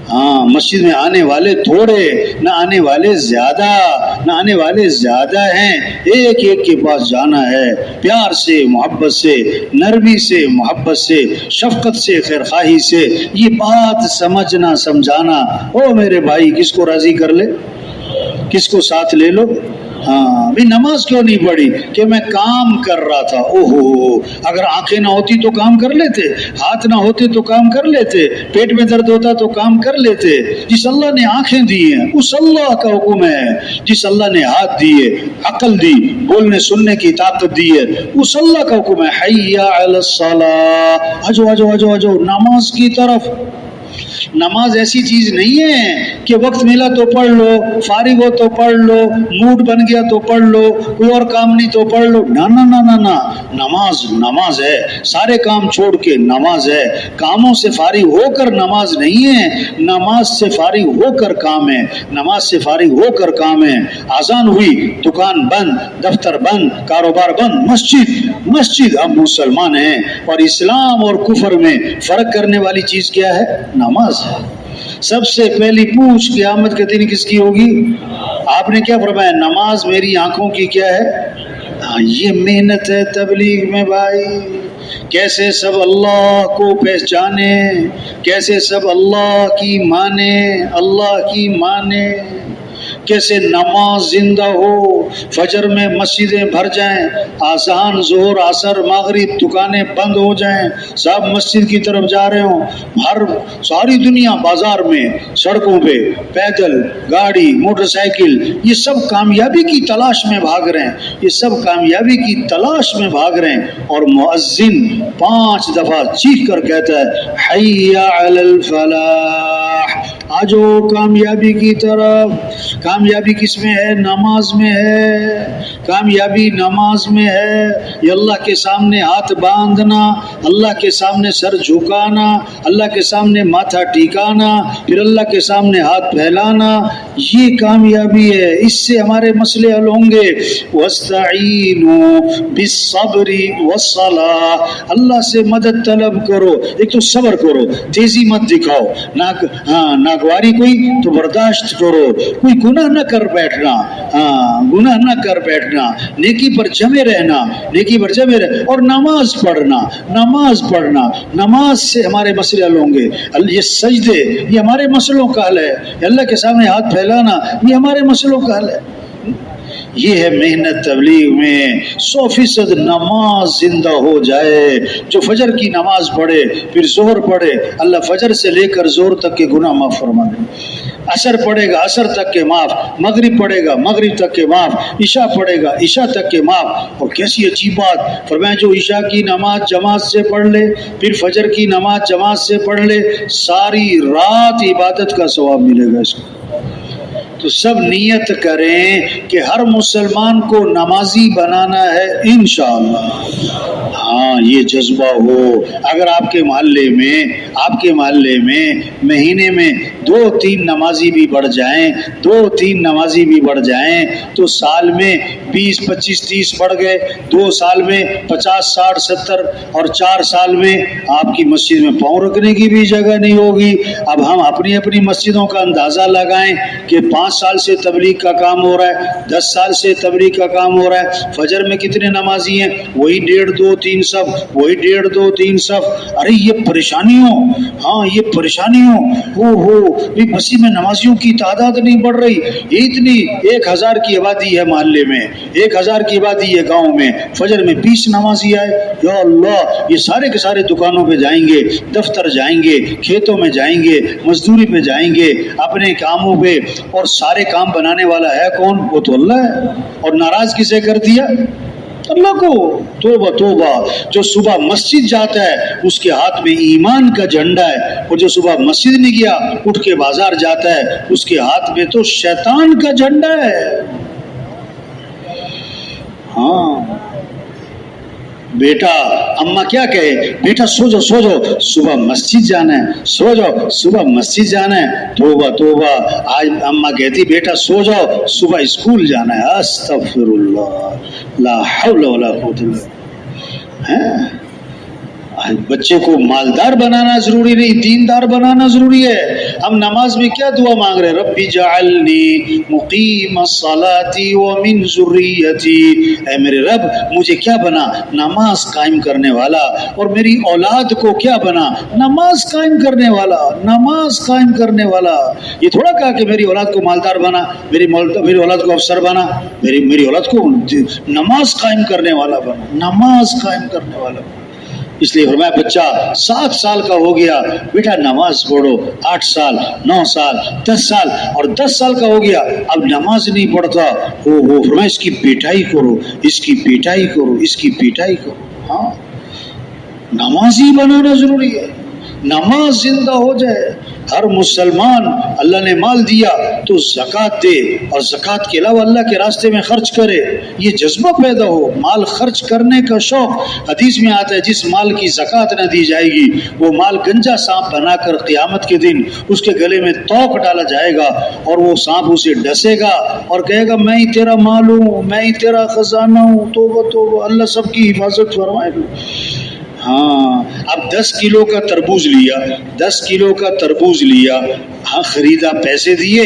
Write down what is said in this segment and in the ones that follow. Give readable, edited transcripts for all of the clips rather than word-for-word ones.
ہاں مسجد میں آنے والے تھوڑے نہ آنے والے زیادہ، نہ آنے والے زیادہ ہیں، ایک ایک کے پاس جانا ہے، پیار سے، محبت سے، نرمی سے، محبت سے، شفقت سے، خیرخواہی سے، یہ بات سمجھنا سمجھانا۔ او میرے بھائی کس کو راضی کر لے، کس کو ساتھ لے لو۔ ہاں بھی نماز کیوں نہیں پڑھی کہ میں کام کر رہا تھا۔ اوہو، اگر آنکھیں نہ ہوتی تو کام کر لیتے، ہاتھ نہ ہوتے تو کام کر لیتے، پیٹ میں درد ہوتا تو کام کر لیتے۔ جس اللہ نے آنکھیں دی ہیں اس اللہ کا حکم ہے، جس اللہ نے ہاتھ دیے، عقل دی، بولنے سننے کی طاقت دی ہے، اس اللہ کا حکم ہے حی علی الصلاۃ، آجو آجو آجو آجو نماز کی طرف۔ نماز ایسی چیز نہیں ہے کہ وقت ملا تو پڑھ لو، فارغ ہو تو پڑھ لو، موڈ بن گیا تو پڑھ لو، کوئی اور کام نہیں تو پڑھ لو۔ نہ نہ نہ نہ نہ، نماز نماز ہے، سارے کام چھوڑ کے نماز ہے، کاموں سے فارغ ہو کر نماز نہیں ہے، نماز سے فارغ ہو کر کام ہے، نماز سے فارغ ہو کر کام ہے۔ اذان ہوئی، دکان بند، دفتر بند، کاروبار بند، مسجد۔ ہم مسلمان ہیں اور اسلام اور کفر میں فرق کرنے والی چیز کیا ہے؟ نماز ہے۔ سب سے پہلی پوچھ قیامت کے دن کس کی ہوگی؟ آپ نے کیا فرمایا؟ نماز میری آنکھوں کی کیا ہے؟ یہ محنت ہے تبلیغ میں بھائی، کیسے سب اللہ کو پہچانے، کیسے سب اللہ کی مانے، اللہ کی مانے، کیسے نماز زندہ ہو، فجر میں مسجدیں بھر جائیں، آذان ظہر عصر مغرب دکانیں بند ہو جائیں، سب مسجد کی طرف جا رہے ہوں، ہر ساری دنیا بازار میں، سڑکوں پہ، پیدل، گاڑی، موٹر سائیکل، یہ سب کامیابی کی تلاش میں بھاگ رہے ہیں، یہ سب کامیابی کی تلاش میں بھاگ رہے ہیں، اور مؤذن 5 دفعہ چیخ کر کہتا ہے حی علی الفلاح، آجو کامیابی کی طرف۔ کامیابی کس میں ہے؟ نماز میں ہے، کامیابی نماز میں ہے۔ یہ اللہ کے سامنے ہاتھ باندھنا، اللہ کے سامنے سر جھکانا، اللہ کے سامنے ماتھا ٹھکانا، پھر اللہ کے سامنے ہاتھ پھیلانا، یہ کامیابی ہے، اس سے ہمارے مسئلے حل ہوں گے۔ وَاسْتَعِینُوا بِالصَّبْرِ وَالصَّلَاةِ، اللہ سے مدد طلب کرو، ایک تو صبر کرو، تیزی مت دکھاؤ، ناگواری کوئی تو برداشت کرو، کوئی گناہ نہ کر بیٹھنا، گناہ نہ کر بیٹھنا، نیکی پر جمے رہنا، نیکی پر جمے رہنا، اور نماز پڑھنا، نماز پڑھنا، نماز سے ہمارے مسئلے حل ہوں گے۔ یہ سجدے یہ ہمارے مسئلوں کا حل ہے، اللہ کے سامنے ہاتھ پھیلانا یہ ہمارے مسئلوں کا حل ہے۔ یہ ہے محنت تبلیغ میں، 100% نماز زندہ ہو جائے۔ جو فجر کی نماز پڑھے پھر ظہر پڑھے، اللہ فجر سے لے کر ظہر تک کے گناہ معاف فرما دے، عصر پڑھے گا عصر تک کے معاف، مغرب پڑھے گا مغرب تک کے معاف، عشاء پڑھے گا عشاء تک کے معاف۔ اور کیسی عجیب بات فرمایا، جو عشاء کی نماز جماعت سے پڑھ لے پھر فجر کی نماز جماعت سے پڑھ لے، ساری رات عبادت کا ثواب ملے گا اس کو۔ تو سب نیت کریں کہ ہر مسلمان کو نمازی بنانا ہے انشاءاللہ۔ ہاں یہ جذبہ ہو۔ اگر آپ کے محلے میں مہینے میں 2-3 نمازی بھی بڑھ جائیں، 2-3 نمازی بھی بڑھ جائیں تو سال میں 20 25 30 بڑھ گئے، 2 سال میں 50 60 70، اور 4 سال میں آپ کی مسجد میں پاؤں رکھنے کی بھی جگہ نہیں ہوگی۔ اب ہم اپنی اپنی مسجدوں کا اندازہ لگائیں کہ 5 سال سے تبلیغ کا کام ہو رہا ہے، 10 سال سے تبلیغ کا کام ہو رہا ہے، فجر میں کتنے نمازی ہیں؟ وہی 1.5 2 3 صف، وہی 1.5 2 3 صف۔ ارے یہ پریشانیوں، ہاں یہ پریشانیوں، بھی مسجد میں نمازیوں کی تعداد نہیں بڑھ رہی، اتنی 1000 کی آبادی ہے محلے میں، 1000 کی آبادی ہے گاؤں میں، فجر میں 20 نمازی آئے، یا اللہ یہ سارے کے سارے دکانوں پہ جائیں گے، دفتر جائیں گے، کھیتوں میں جائیں گے، مزدوری پہ جائیں گے، اپنے کاموں پہ، اور سارے کام بنانے والا ہے کون؟ وہ تو اللہ ہے۔ اور ناراض کسے کر دیا؟ اللہ کو۔ توبہ توبہ، جو صبح مسجد جاتا ہے اس کے ہاتھ میں ایمان کا جھنڈا ہے، اور جو صبح مسجد نہیں گیا اٹھ کے بازار جاتا ہے اس کے ہاتھ میں تو شیطان کا جھنڈا ہے۔ ہاں بیٹا، اماں کیا کہے؟ بیٹا سو جاؤ سو جاؤ، صبح مسجد جانا ہے، سو جاؤ صبح مسجد جانا ہے۔ توبہ توبہ، آج اماں کہتی بیٹا سو جاؤ صبح اسکول جانا ہے۔ استغفر اللہ، لا حول ولا قوت الا باللہ۔ بچے کو مالدار بنانا ضروری نہیں، دیندار بنانا ضروری ہے۔ ہم نماز میں کیا دعا مانگ رہے ہیں؟ ربی جعلنی مقیم الصلاۃ ومن ذریتی، اے میرے رب مجھے کیا بنا؟ نماز قائم کرنے والا، اور میری اولاد کو کیا بنا؟ نماز قائم کرنے والا، نماز قائم کرنے والا۔ یہ تھوڑا کہا کہ میری اولاد کو مالدار بنا، میری اولاد کو افسر بنا، میری اولاد کو نماز قائم کرنے والا بنا، نماز قائم کرنے والا بنا۔ اس لیے فرمایا بچہ 7 سال کا ہو گیا، بیٹا نماز پڑھو، 8 سال، 9 سال، 10 سال، اور 10 سال کا ہو گیا اب نماز نہیں پڑھتا، فرمایا اس کی پیٹائی کرو، اس کی پیٹائی کرو، اس کی پیٹائی کرو۔ ہاں، نمازی بنانا ضروری ہے، نماز زندہ ہو جائے۔ ہر مسلمان اللہ نے مال دیا تو زکوٰۃ دے، اور زکوٰۃ کے علاوہ اللہ کے راستے میں خرچ کرے، یہ جذبہ پیدا ہو، مال خرچ کرنے کا شوق۔ حدیث میں آتا ہے جس مال کی زکوٰۃ نہ دی جائے گی وہ مال گنجا سانپ بنا کر قیامت کے دن اس کے گلے میں توق ڈالا جائے گا، اور وہ سانپ اسے ڈسے گا اور کہے گا میں ہی تیرا مال ہوں، میں ہی تیرا خزانہ ہوں۔ توبہ توبہ، اللہ سب کی حفاظت فرمائے۔ ہاں، اب 10 کلو کا تربوز لیا، 10 کلو کا تربوز لیا، ہاں خریدا، پیسے دیے،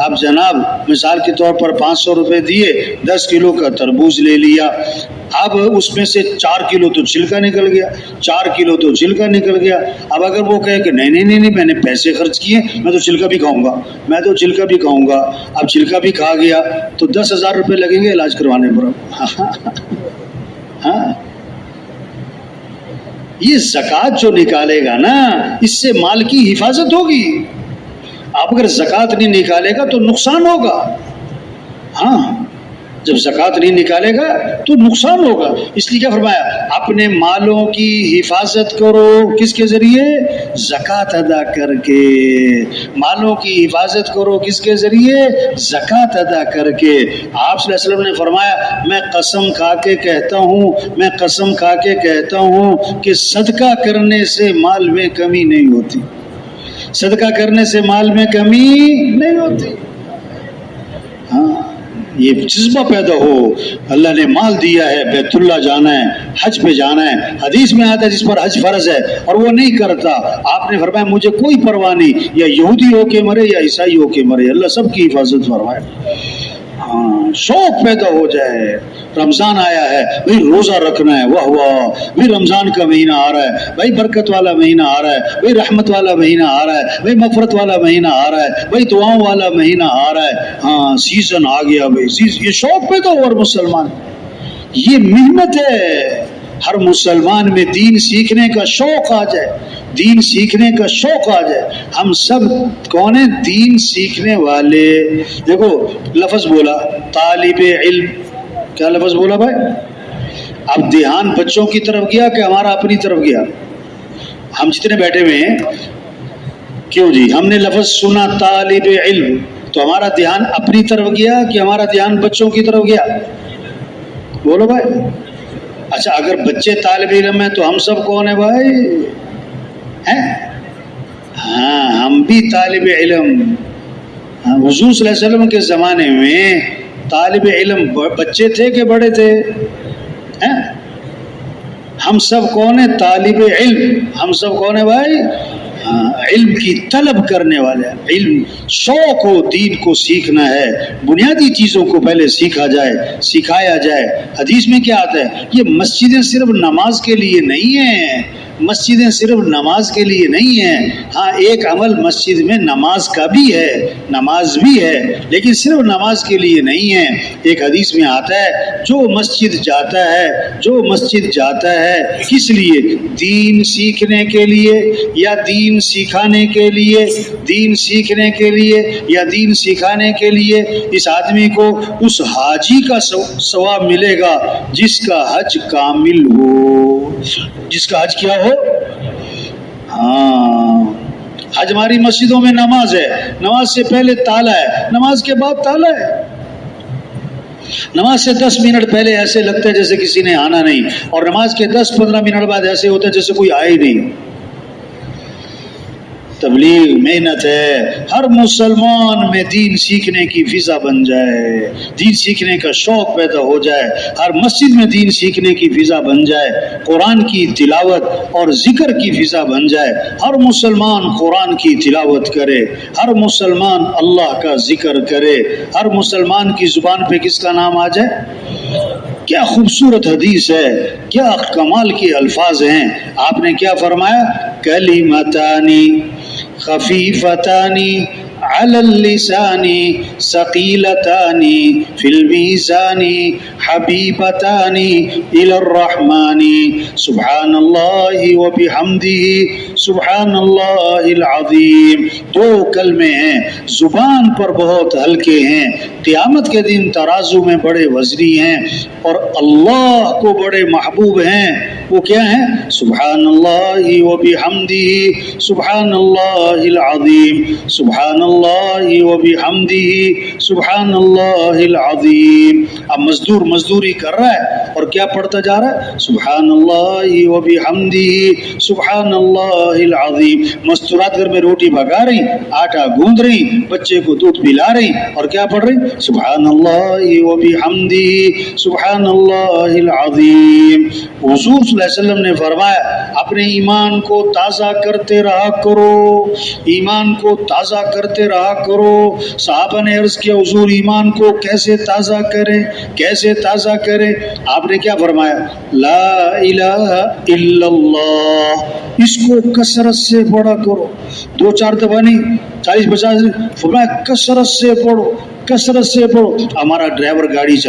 اب جناب مثال کے طور پر 500 روپے دیے، 10 کلو کا تربوز لے لیا۔ اب اس میں سے 4 کلو تو چھلکا نکل گیا، 4 کلو تو چھلکا نکل گیا۔ اب اگر وہ کہے کہ نہیں میں نے پیسے خرچ کیے، میں تو چھلکا بھی کھاؤں گا، میں تو چھلکا بھی کھاؤں گا، اب چھلکا بھی کھا گیا تو 10,000 روپے لگیں گے علاج کروانے پر۔ ہاں، یہ زکوٰۃ جو نکالے گا نا، اس سے مال کی حفاظت ہوگی۔ آپ اگر زکوٰۃ نہیں نکالے گا تو نقصان ہوگا۔ ہاں، جب زکوٰۃ نہیں نکالے گا تو نقصان ہوگا۔ اس لیے کیا فرمایا؟ اپنے مالوں کی حفاظت کرو، کس کے ذریعے؟ زکوٰۃ ادا کر کے۔ مالوں کی حفاظت کرو کس کے ذریعے؟ زکوٰۃ ادا کر کے۔ آپ صلی اللہ علیہ وسلم نے فرمایا میں قسم کھا کے کہتا ہوں، میں قسم کھا کے کہتا ہوں کہ صدقہ کرنے سے مال میں کمی نہیں ہوتی، صدقہ کرنے سے مال میں کمی نہیں ہوتی۔ ہاں، یہ جذبہ پیدا ہو، اللہ نے مال دیا ہے، بیت اللہ جانا ہے، حج پہ جانا ہے۔ حدیث میں آتا ہے جس پر حج فرض ہے اور وہ نہیں کرتا، آپ نے فرمایا مجھے کوئی پرواہ نہیں، یا یہودی ہو کے مرے یا عیسائی ہو کے مرے، اللہ سب کی حفاظت فرمائے۔ ہاں، شوق پیدا ہو جائے۔ رمضان آیا ہے بھائی روزہ رکھنا ہے، واہ واہ بھائی رمضان کا مہینہ آ رہا ہے، بھائی برکت والا مہینہ آ رہا ہے، بھائی رحمت والا مہینہ آ رہا ہے، بھائی مغفرت والا مہینہ آ رہا ہے، بھائی دعاؤں والا مہینہ آ رہا ہے۔ ہاں، سیزن آ گیا بھائی، یہ شوق پیدا ہو ہر مسلمان، یہ محنت ہے۔ ہر مسلمان میں دین سیکھنے کا شوق آ جائے، دین سیکھنے کا شوق آ جائے۔ ہم سب کون ہیں؟ دین سیکھنے والے۔ دیکھو لفظ بولا طالب علم، کیا لفظ بولا بھائی؟ اب دھیان بچوں کی طرف گیا کہ ہمارا اپنی طرف گیا؟ ہم جتنے بیٹھے ہوئے ہیں، کیوں جی ہم نے لفظ سنا طالب علم تو ہمارا دھیان اپنی طرف گیا کہ ہمارا دھیان بچوں کی طرف گیا؟ بولو بھائی۔ اچھا، اگر بچے طالب علم ہیں تو ہم سب کون ہیں بھائی؟ ہیں؟ ہاں، ہم بھی طالب علم۔ حضور صلی اللہ علیہ وسلم کے زمانے میں طالب علم بچے تھے کہ بڑے تھے؟ ہیں؟ ہم سب کون ہیں؟ طالب علم۔ ہم سب کون ہیں بھائی؟ علم کی طلب کرنے والے۔ علم شوق ہو، دین کو سیکھنا ہے، بنیادی چیزوں کو پہلے سیکھا جائے، سکھایا جائے۔ حدیث میں کیا آتا ہے؟ یہ مسجدیں صرف نماز کے لیے نہیں ہیں، مسجدیں صرف نماز کے لیے نہیں ہیں۔ ہاں، ایک عمل مسجد میں نماز کا بھی ہے، نماز بھی ہے، لیکن صرف نماز کے لیے نہیں ہے۔ ایک حدیث میں آتا ہے جو مسجد جاتا ہے، جو مسجد جاتا ہے کس لیے؟ دین سیکھنے کے لیے یا دین سکھانے کے لیے، دین سیکھنے کے لیے یا دین سکھانے کے لیے، اس آدمی کو اس حاجی کا ثواب ملے گا جس کا حج کامل ہو، جس کا حج کیا ہو۔ ہاں، حج ہماری مسجدوں میں نماز ہے، نماز سے پہلے تالا ہے، نماز کے بعد تالا ہے۔ نماز سے 10 منٹ پہلے ایسے لگتا ہے جیسے کسی نے آنا نہیں، اور نماز کے 10-15 منٹ بعد ایسے ہوتا ہے جیسے کوئی آئے ہی نہیں۔ تبلیغ محنت ہے، ہر مسلمان میں دین سیکھنے کی فضا بن جائے، دین سیکھنے کا شوق پیدا ہو جائے، ہر مسجد میں دین سیکھنے کی فضا بن جائے، قرآن کی تلاوت اور ذکر کی فضا بن جائے، ہر مسلمان قرآن کی تلاوت کرے، ہر مسلمان اللہ کا ذکر کرے، ہر مسلمان کی زبان پہ کس کا نام آ جائے۔ کیا خوبصورت حدیث ہے، کیا کمال کے الفاظ ہیں۔ آپ نے کیا فرمایا؟ کلمتانی خفیفتانی علی اللسان ثقیلتان فی المیزان حبیبتان الی الرحمن سبحان اللہ وبحمدہ سبحان اللہ العظیم۔ دو کلمے ہیں، زبان پر بہت ہلکے ہیں، قیامت کے دن ترازو میں بڑے وزنی ہیں اور اللہ کو بڑے محبوب ہیں۔ وہ کیا ہیں؟ سبحان اللہ وبحمدہ سبحان اللہ العظیم، سبحان اللہ وبحمدہ سبحان اللہ العظیم۔ اب مزدور مزدوری کر رہا ہے اور کیا پڑھتا جا رہا ہے؟ سبحان اللہ وبحمدہ سبحان اللہ العظیم۔ مستورات گھر میں روٹی پکا رہی، آٹا گوندھ رہی، بچے کو دودھ پلا رہی اور کیا پڑھ رہی؟ سبحان اللہ وبحمدہ سبحان اللہ العظیم۔ حضور صلی اللہ علیہ وسلم نے فرمایا اپنے ایمان کو تازہ کرتے رہا کرو، ایمان کو تازہ کرتے رہا کرو۔ صحابہ نے عرض کیا حضور ایمان کو کیسے تازہ کریں، کیسے تازہ کریں؟ آپ نے کیا فرمایا؟ لا الہ الا اللہ، اس کو کثرت سے پڑھا کرو، 2-4 دفعہ نہیں، 40-50 فرمایا کثرت سے پڑھو، کثرت سے پڑھو۔ ہمارا ڈرائیور گاڑی